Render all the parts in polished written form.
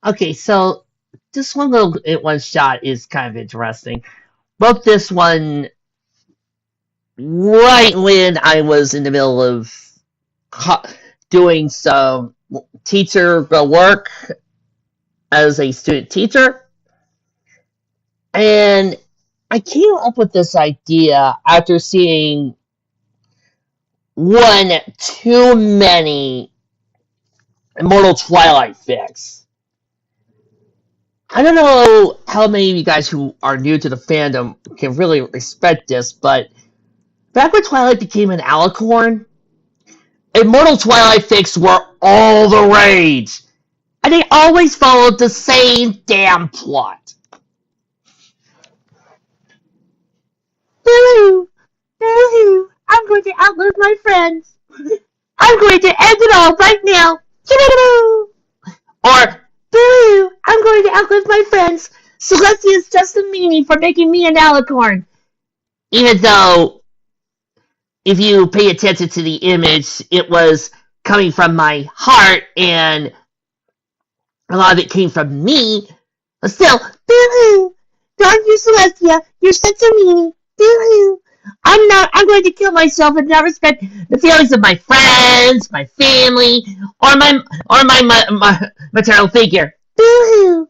Okay, so this one little one shot is kind of interesting. Wrote this one right when I was in the middle of doing some teacher work as a student teacher, and I came up with this idea after seeing one too many Immortal Twilight fics. I don't know how many of you guys who are new to the fandom can really respect this, but back when Twilight became an alicorn, Immortal Twilight fics were all the rage, and they always followed the same damn plot. Boo! Boo! I'm going to outlive my friends. I'm going to end it all right now. Or, boo! I'm going to outlive my friends. Celestia's just a meanie for making me an alicorn. Even though, if you pay attention to the image, it was coming from my heart and a lot of it came from me. But still, boo! Darn you, Celestia. You're such a meanie. Boo! I'm going to kill myself and not respect the feelings of my friends, my family, or my maternal figure. Boo-hoo!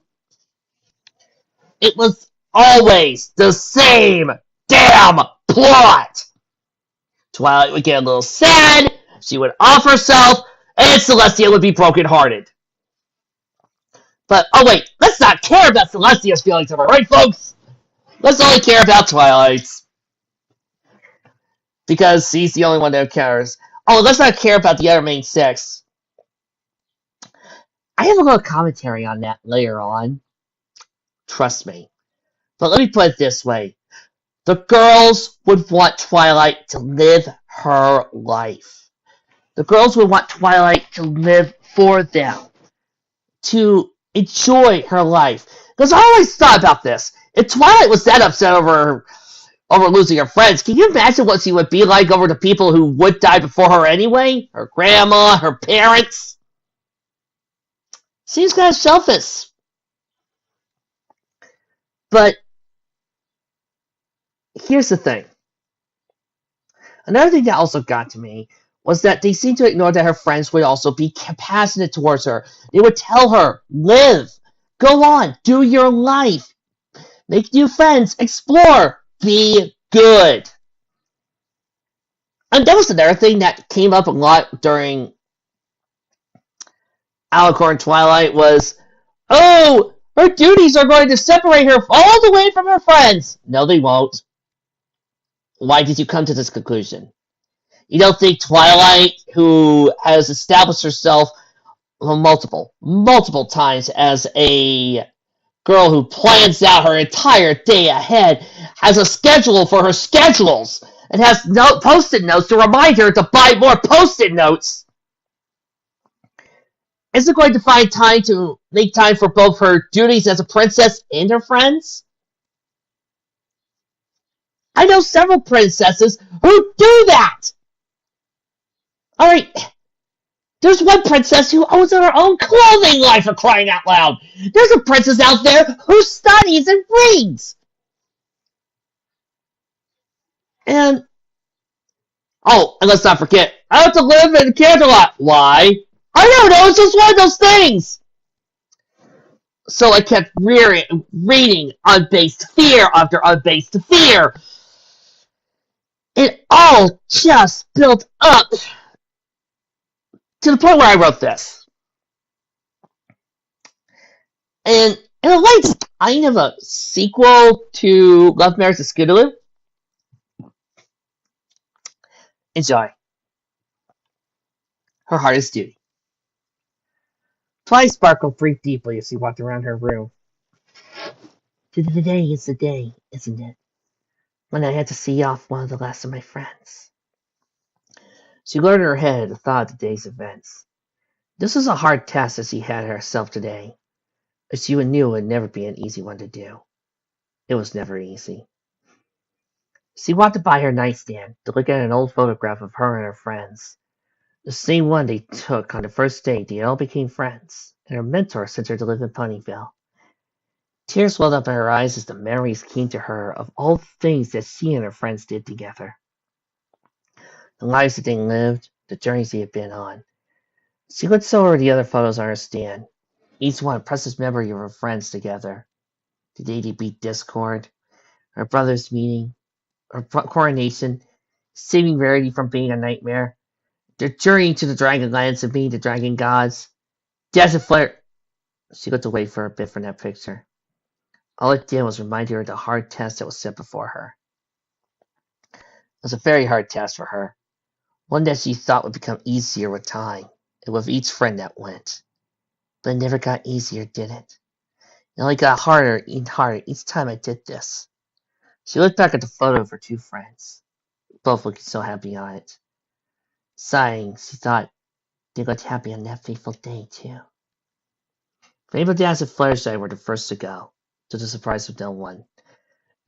It was always the same damn plot. Twilight would get a little sad, she would off herself, and Celestia would be brokenhearted. But, oh wait, let's not care about Celestia's feelings, am I right, folks? Let's only care about Twilight's. Because he's the only one that cares. Oh, let's not care about the other main six. I have a little commentary on that later on. Trust me. But let me put it this way. The girls would want Twilight to live her life. The girls would want Twilight to live for them. To enjoy her life. Because I always thought about this. If Twilight was that upset over losing her friends, can you imagine what she would be like over the people who would die before her anyway? Her grandma, her parents? Seems kind of selfish. But here's the thing. Another thing that also got to me was that they seemed to ignore that her friends would also be compassionate towards her. They would tell her, live, go on, do your life, make new friends, explore, be good. And that was another thing that came up a lot during Alicorn Twilight was, oh, her duties are going to separate her all the way from her friends. No, they won't. Why did you come to this conclusion? You don't think Twilight, who has established herself multiple times as a girl who plans out her entire day ahead, has a schedule for her schedules, and has post-it notes to remind her to buy more post-it notes, isn't going to find time to make time for both her duties as a princess and her friends? I know several princesses who do that! Alright, there's one princess who owns her own clothing line, for crying out loud! There's a princess out there who studies and reads! And, oh, and let's not forget, I have to live in Canterlot. Why? I don't know, it's just one of those things! So I kept reading Unbased Fear after Unbased Fear. It all just built up to the point where I wrote this. And in a light kind of a sequel to Love Marriage and Scootaloo. Enjoy. Her hardest duty. Twilight sparkled breathed deeply as she walked around her room. Today is the day, isn't it? When I had to see off one of the last of my friends. She lowered her head at the thought of the day's events. This was a hard task that she had herself today. As she knew it would never be an easy one to do. It was never easy. She walked by her nightstand to look at an old photograph of her and her friends. The same one they took on the first date. They all became friends, and her mentor sent her to live in Ponyville. Tears welled up in her eyes as the memories came to her of all the things that she and her friends did together. The lives that they lived, the journeys they had been on. She looked over the other photos on her stand, each one a precious memory of her friends together. The day they beat Discord, her brother's meeting, her coronation, saving Rarity from being a nightmare, their journey to the Dragonlands and being the Dragon Gods, Desert Flare. She looked away for a bit from that picture. All it did was remind her of the hard test that was set before her. It was a very hard test for her, one that she thought would become easier with time, and with each friend that went. But it never got easier, did it? It only got harder and harder each time I did this. She looked back at the photo of her two friends, both looking so happy on it. Sighing, she thought they looked happy on that fateful day, too. Rainbow Dash and Fluttershy were the first to go, to the surprise of no one.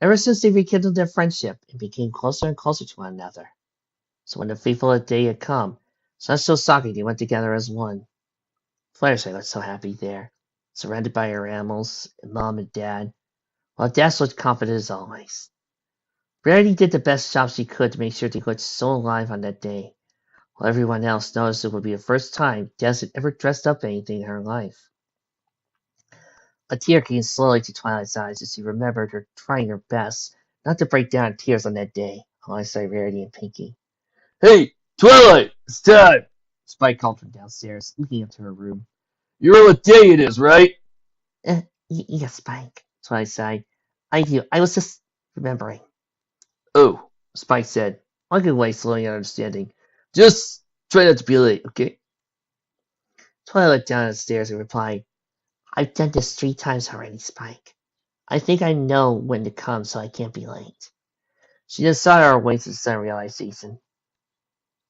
Ever since they rekindled their friendship and became closer and closer to one another. So when the fateful day had come, so shocking they went together as one. Fluttershy looked so happy there, surrounded by her animals and Mom and Dad, while Dash looked confident as always. Rarity did the best job she could to make sure they looked so alive on that day, while everyone else noticed it would be the first time Dash had ever dressed up anything in her life. A tear came slowly to Twilight's eyes as she remembered her trying her best not to break down in tears on that day, alongside Rarity and Pinkie. "Hey, Twilight, it's time!" Spike called from downstairs, looking up to her room. "You know what day it is, right?" Yes, Spike," Twilight sighed. "I do. I was just remembering." "Oh," Spike said, walking away slowly and understanding. "Just try not to be late, okay?" Twilight looked down at the stairs and replied, "I've done this 3 times already, Spike. I think I know when to come so I can't be late." She just saw her way to the sudden realization.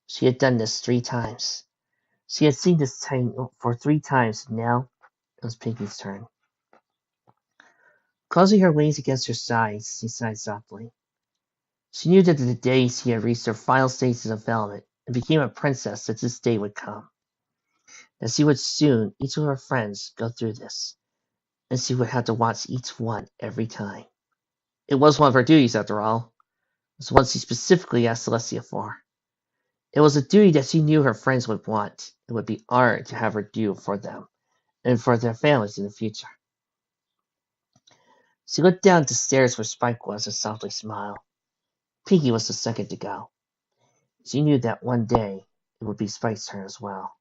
She had done this 3 times. She had seen this time for 3 times, and now it was Pinkie's turn. Closing her wings against her sides, she sighed softly. She knew that the day she had reached her final stage of development and became a princess that this day would come. That she would soon, each of her friends, go through this, and she would have to watch each one every time. It was one of her duties, after all. It was one she specifically asked Celestia for. It was a duty that she knew her friends would want and would be honored to have her do for them and for their families in the future. She looked down the stairs where Spike was and softly smiled. Pinkie was the second to go. She knew that one day it would be Spike's turn as well.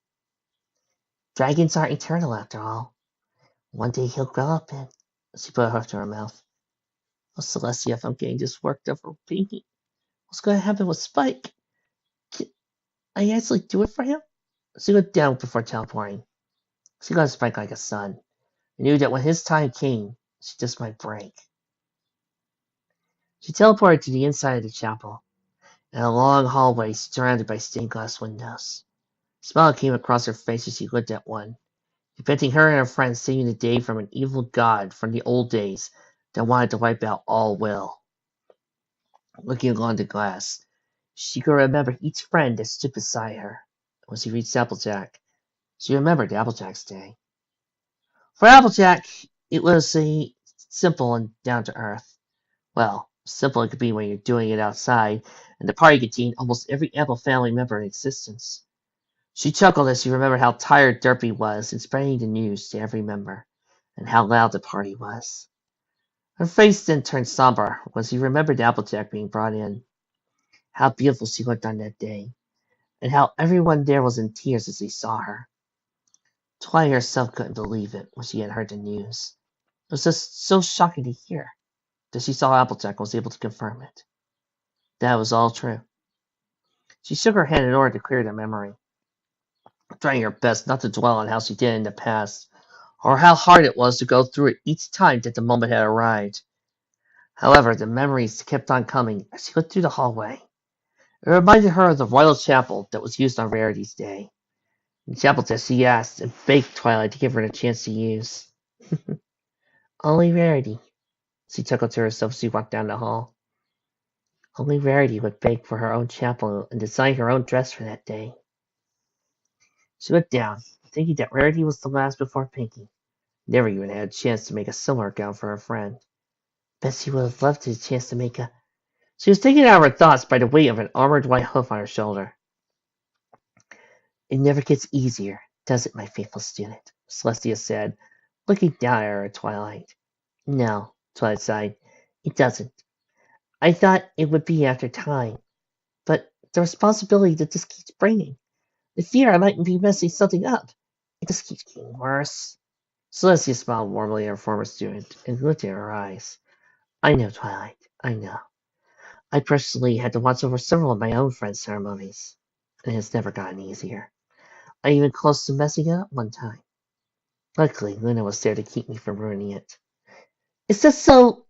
Dragons aren't eternal, after all. One day he'll grow up and she put her hoof to her mouth. Oh, Celestia, if I'm getting just worked up for Pinkie, what's going to happen with Spike? Can I actually do it for him? She looked down before teleporting. She loved Spike like a son, and knew that when his time came, she just might break. She teleported to the inside of the chapel, in a long hallway surrounded by stained glass windows. A smile came across her face as she looked at one, depicting her and her friends saving the day from an evil god from the old days that wanted to wipe out all will. Looking along the glass, she could remember each friend that stood beside her. When she reached Applejack, she remembered Applejack's day. For Applejack, it was a simple and down to earth. Well, simple it could be when you're doing it outside, and the party contained almost every Apple family member in existence. She chuckled as she remembered how tired Derpy was in spreading the news to every member, and how loud the party was. Her face then turned somber when she remembered Applejack being brought in. How beautiful she looked on that day, and how everyone there was in tears as they saw her. Twilight herself couldn't believe it when she had heard the news. It was just so shocking to hear that she saw Applejack and was able to confirm it. That was all true. She shook her head in order to clear the memory, trying her best not to dwell on how she did in the past, or how hard it was to go through it each time that the moment had arrived. However, the memories kept on coming as she looked through the hallway. It reminded her of the royal chapel that was used on Rarity's day. The chapel that she asked and begged Twilight to give her the chance to use. Only Rarity, she chuckled to herself as she walked down the hall. Only Rarity would beg for her own chapel and design her own dress for that day. She looked down, thinking that Rarity was the last before Pinkie. Never even had a chance to make a similar gown for her friend. Bet she would have loved a chance to make a... She was taken out of her thoughts by the weight of an armored white hoof on her shoulder. It never gets easier, does it, my faithful student? Celestia said, looking down at her at Twilight. No, Twilight sighed. It doesn't. I thought it would be after time, but the responsibility that this keeps bringing, the fear I might be messing something up, it just keeps getting worse. Celestia smiled warmly at her former student and looked in her eyes. I know, Twilight, I know. I personally had to watch over several of my own friends' ceremonies, and it's never gotten easier. I even close to messing it up one time. Luckily, Luna was there to keep me from ruining it. It's just so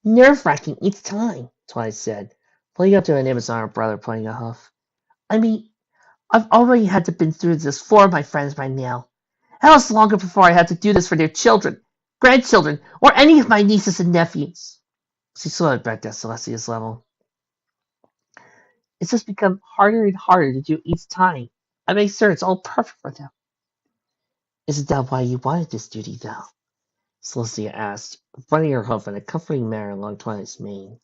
nerve-wracking each time, Twilight said, pulling up to an image on her brother playing a hoof. I mean, I've already had to been through this for my friends by now. How much longer before I had to do this for their children, grandchildren, or any of my nieces and nephews? She slowed back at Celestia's level. It's just become harder and harder to do each time. I make sure it's all perfect for them. Isn't that why you wanted this duty, though? Celestia asked, running her hoof in a comforting manner along Twilight's mane.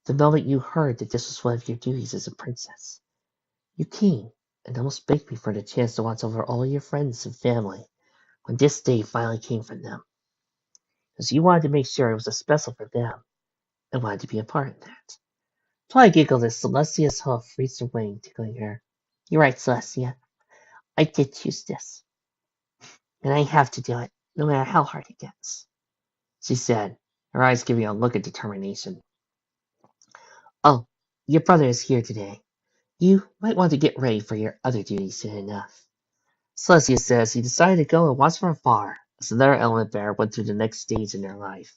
The moment you heard that this was one of your duties as a princess, you came and almost begged me for the chance to watch over all your friends and family when this day finally came for them. Because you wanted to make sure it was as special for them and wanted to be a part of that. Twilight giggled as Celestia's hoof reached her wing, tickling her. You're right, Celestia. I did choose this. And I have to do it, no matter how hard it gets, she said, her eyes giving a look of determination. Oh, your brother is here today. You might want to get ready for your other duties soon enough. Celestia says he decided to go and watch from afar as another element bearer went through the next stage in their life.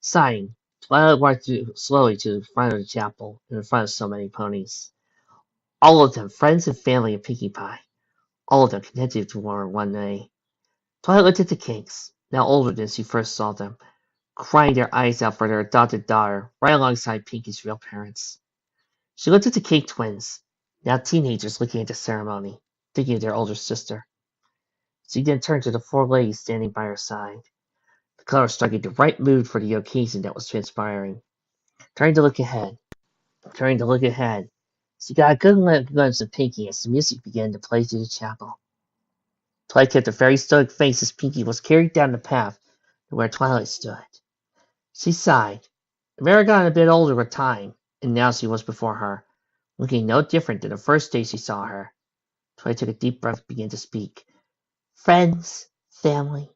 Sighing, Twilight walked slowly to the front of the chapel in front of so many ponies. All of them friends and family of Pinkie Pie. All of them connected to her one way. Twilight looked at the Kinks, now older than she first saw them, crying their eyes out for their adopted daughter, right alongside Pinkie's real parents. She looked at the Cake twins, now teenagers looking at the ceremony, thinking of their older sister. She then turned to the four ladies standing by her side, the color striking the right mood for the occasion that was transpiring. Trying to look ahead. She got a good glimpse of Pinkie as the music began to play through the chapel. Twilight kept a very stoic face as Pinkie was carried down the path to where Twilight stood. She sighed. Mary got a bit older with time, and now she was before her, looking no different than the first day she saw her. Twilight took a deep breath and began to speak. Friends, family,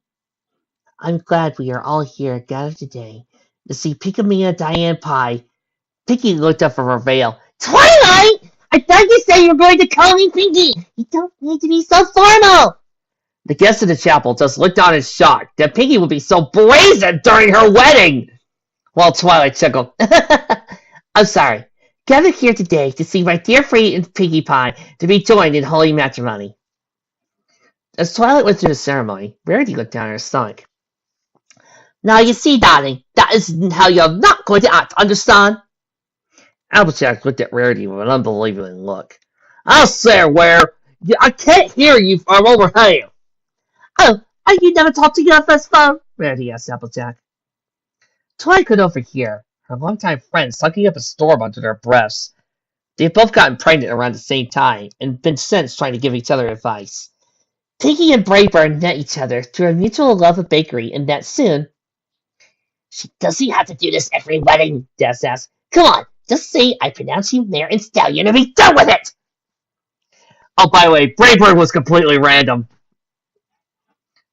I'm glad we are all here gathered today to see Pinkamena Diane Pie. Pinkie looked up from her veil. Twilight! I thought you said you were going to call me Pinkie! You don't need to be so formal! The guests in the chapel just looked on in shock that Pinkie would be so brazen during her wedding! While Twilight chuckled. I'm sorry. Gathered here today to see my dear friend Pinkie Pie to be joined in holy matrimony. As Twilight went through the ceremony, Rarity looked down at her stomach. Now you see, darling, that isn't how you're not going to act, understand? Applejack looked at Rarity with an unbelieving look. I say, Ware, I can't hear you from over here. Oh, are you never talked to your first phone? Rarity asked Applejack. Twilight could overhear her longtime friends sucking up a storm under their breaths. They had both gotten pregnant around the same time and been since trying to give each other advice. Pinkie and Brayburn met each other through a mutual love of bakery, and that soon. Does he have to do this every wedding? Des asked. Come on, just say I pronounce you Mare and Stallion and be done with it! Oh, by the way, Brayburn was completely random.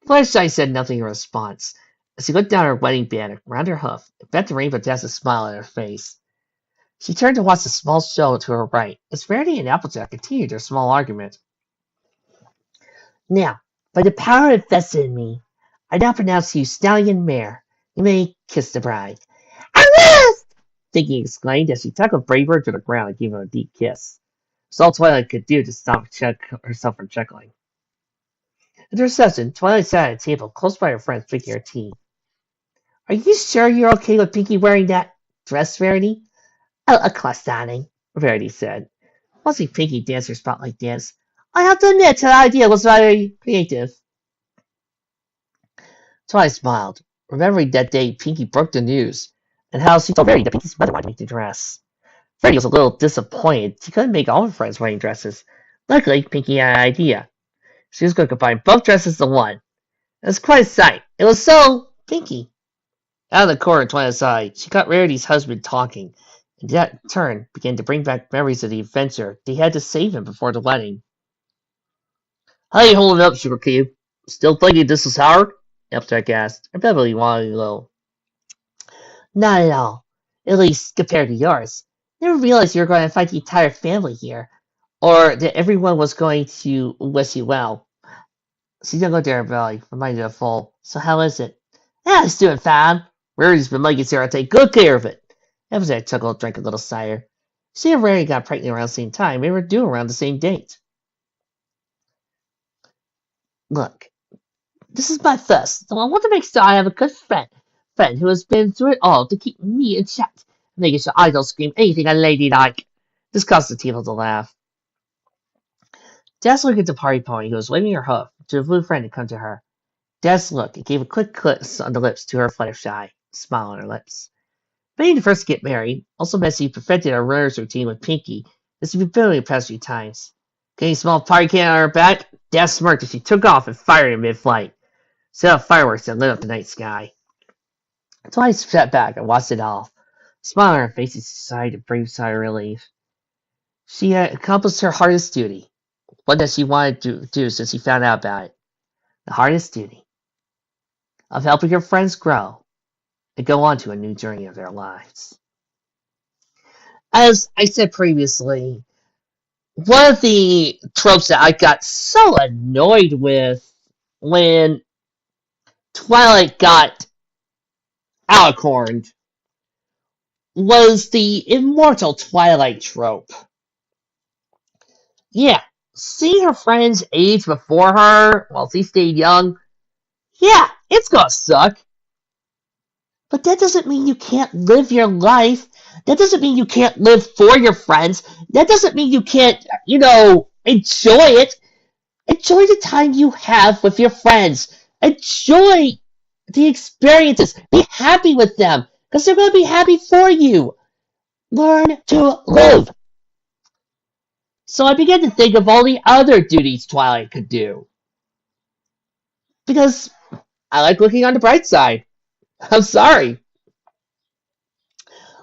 Fluttershy said nothing in response, as he looked down her wedding band around her hoof and bet the Rainbow Dash a smile on her face. She turned to watch the small show to her right, as Rarity and Applejack continued their small argument. Now, by the power invested in me, I now pronounce you Stallion Mare. You may kiss the bride. Arrest! Pinkie exclaimed as she tackled Brayburn to the ground and gave him a deep kiss. It's all Twilight could do to stop herself from chuckling. At the reception, Twilight sat at a table close by her friends drinking her tea. Are you sure you're okay with Pinkie wearing that dress, Rarity? Oh, of course, darling, Rarity said. Watching Pinkie dance her spotlight dance, I have to admit the idea was very creative. Twilight smiled, remembering that day Pinkie broke the news, and how she told Rarity that Pinkie's mother wanted to make the dress. Rarity was a little disappointed. She couldn't make all her friends wearing dresses. Luckily, Pinkie had an idea. She was going to combine both dresses into one. It was quite a sight. It was so Pinkie. Out of the corner, Twilight's side, she caught Rarity's husband talking, and that turn began to bring back memories of the adventure. They had to save him before the wedding. How you holding up, Sugar Cube? Still thinking this was hard? Applejack asked. I probably wanted a little. Not at all. At least compared to yours. Never realized you were going to fight the entire family here, or that everyone was going to wish you well. She's not going there, Belly, reminded of full. So how is it? Yeah, it's doing fine. Rarity's been making Sarah take good care of it. Applejack chuckled, drank a little cider. She and Rarity got pregnant around the same time. They were due around the same date. Look, this is my first, so I want to make sure I have a good friend who has been through it all to keep me in check, making sure I don't scream anything unladylike. This caused the team to laugh. Dash looked at the party pony who was waving her hoof to a blue friend to come to her. Dash looked and gave a quick kiss on the lips to her Fluttershy, smile on her lips. Being the first to get married also meant she perfected her runner's routine with Pinkie, as she'd been building the past few times. Getting a small party can on her back, Dash smirked as she took off and fired in mid-flight. Set off fireworks that lit up the night sky. Twilight sat back and watched it all. A smile on her face as she sighed a brief sigh of relief. She had accomplished her hardest duty, one that she wanted to do since she found out about it. The hardest duty of helping her friends grow and go on to a new journey of their lives. As I said previously, one of the tropes that I got so annoyed with when Twilight got alicorned was the immortal Twilight trope. Yeah, seeing her friends age before her while she stayed young, yeah, it's gonna suck. But that doesn't mean you can't live your life. That doesn't mean you can't live for your friends. That doesn't mean you can't, enjoy it. Enjoy the time you have with your friends. Enjoy the experiences. Be happy with them, because they're going to be happy for you. Learn to live. So I began to think of all the other duties Twilight could do. Because I like looking on the bright side. I'm sorry.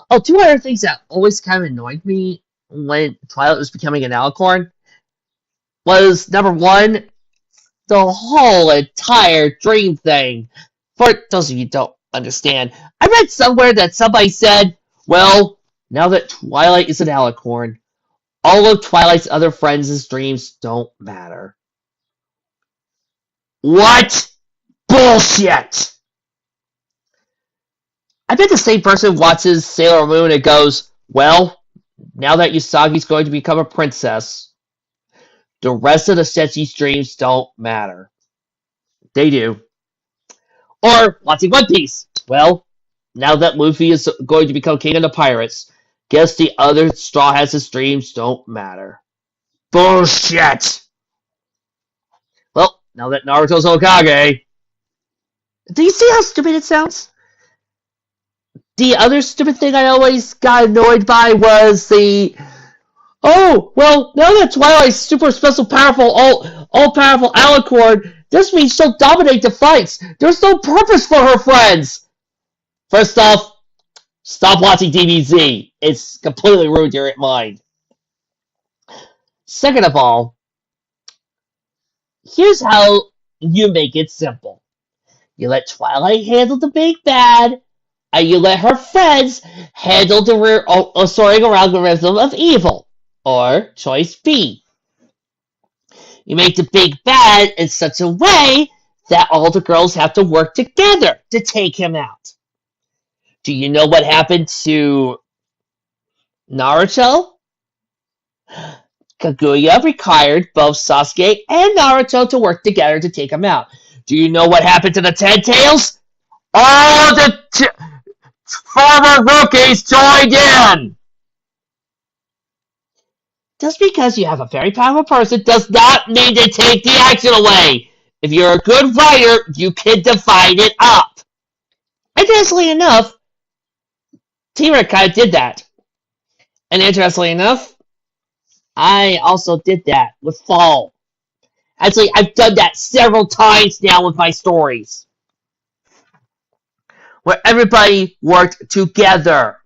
Oh, two other things that always kind of annoyed me when Twilight was becoming an alicorn was, number one, the whole entire dream thing. For those of you who don't understand, I read somewhere that somebody said, well, now that Twilight is an alicorn, all of Twilight's other friends' dreams don't matter. What? Bullshit! I bet the same person watches Sailor Moon and goes, well, now that Usagi's going to become a princess, the rest of the Sensi's dreams don't matter. They do. Or watching One Piece. Well, now that Luffy is going to become king of the pirates, guess the other Straw Hats' dreams don't matter. Bullshit! Well, now that Naruto's Hokage. Do you see how stupid it sounds? The other stupid thing I always got annoyed by was oh, well, now that Twilight's super special powerful, all-powerful alicorn, this means she'll dominate the fights. There's no purpose for her friends. First off, stop watching DBZ. It's completely ruined your mind. Second of all, here's how you make it simple. You let Twilight handle the big bad, and you let her friends handle the soaring algorithm of evil. Or choice B. You make the big bad in such a way that all the girls have to work together to take him out. Do you know what happened to Naruto? Kaguya required both Sasuke and Naruto to work together to take him out. Do you know what happened to the Ten Tails? All the former rookies joined in! Just because you have a very powerful person does not mean to take the action away. If you're a good writer, you can divide it up. Interestingly enough, T-Rex kind of did that. And interestingly enough, I also did that with Fall. Actually, I've done that several times now with my stories, where everybody worked together.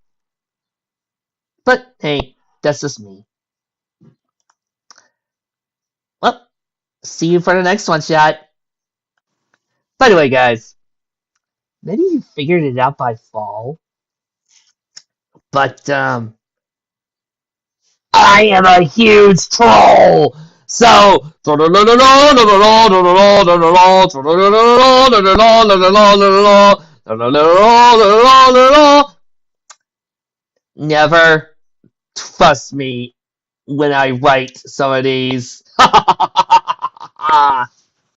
But hey, that's just me. Well, see you for the next one shot. By the way, guys, maybe you figured it out by Fall, but I am a huge troll. So never trust me when I write some of these.